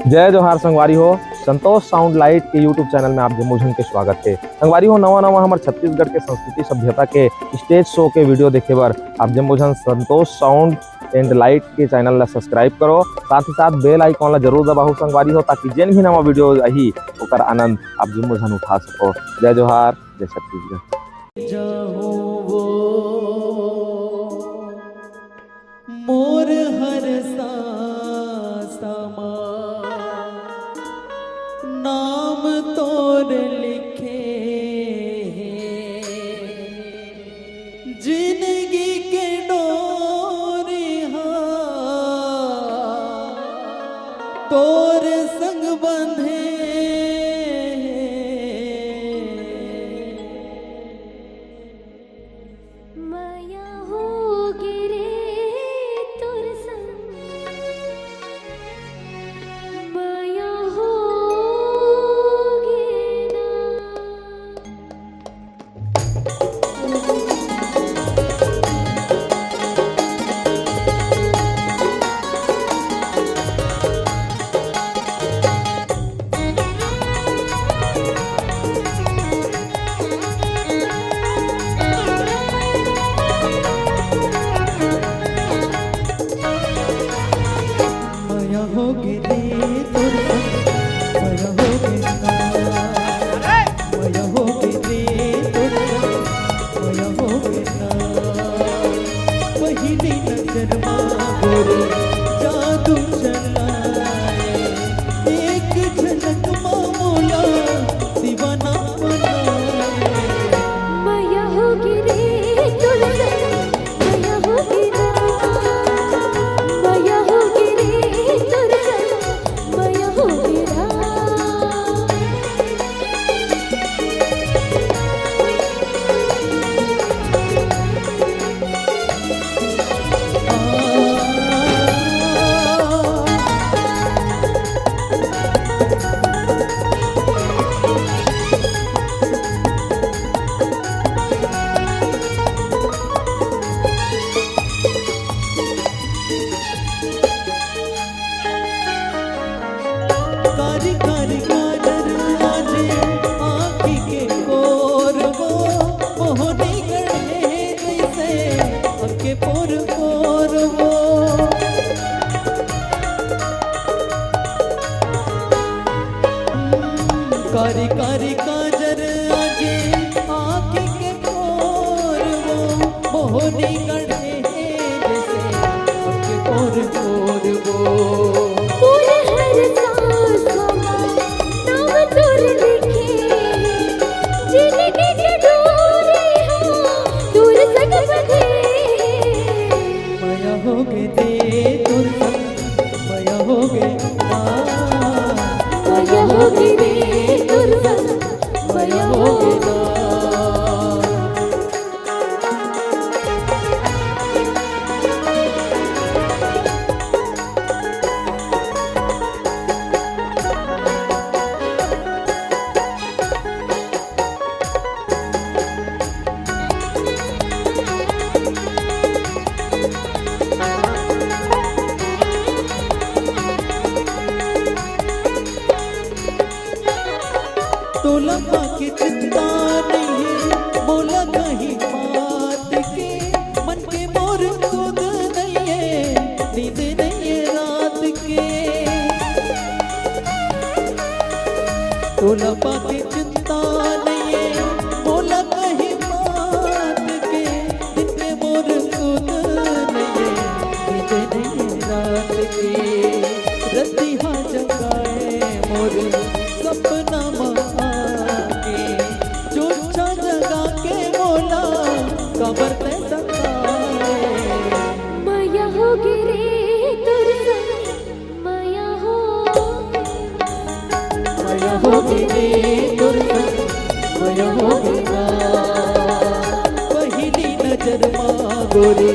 जय जोहार संगवारी हो। संतोष साउंड लाइट के यूट्यूब चैनल में आप जम्मूझन के स्वागत है। संगवारी हो, नवा हमारे छत्तीसगढ़ के संस्कृति सभ्यता के स्टेज शो के वीडियो देखे बर आप जम्मूझन संतोष साउंड एंड लाइट के चैनल ला सब्सक्राइब करो, साथ ही साथ बेल आइकॉन ला जरूर दबाओ संगवारी हो, ताकि जिन भी नवा वीडियो आही ओकर आनंद आप जम्मूझन उठा सको। जय जोहार, जय छत्तीसगढ़। मोर हर नाम तोर लिखे जिंदगी के डोरिहा तोर संग बंधे माया हो गिरे तोर संग माया हो जादू चलाए एक झलक मामूला दीवाना बनाए। माया हो गिरे तोर संग माया हो गिरा माया हो गिरे तोर संग माया हो गिरा। कारी कारी काजर आजे आँखी के कोर वो मोहनी गढ़े जैसे अके पोर पोर वो कारी कारी काजर आजे आँखी के कोर वो मोहनी गढ़े जैसे अके पोर पोर वो। तोला के चिंता नहीं बोला कहीं बात के मन के मोर खुद नहीं है नींद नहीं है रात के। तोला के चिंता नहीं है बोला कहीं बात के दिन में मोर खुद नहीं है नींद नहीं है रात के। रतिहा जगाए मोर सपना कबर पे माया हो गिरे तोर संग माया हो गिरे तोर संग माया हो गिरा पहली नजर मां गोरी।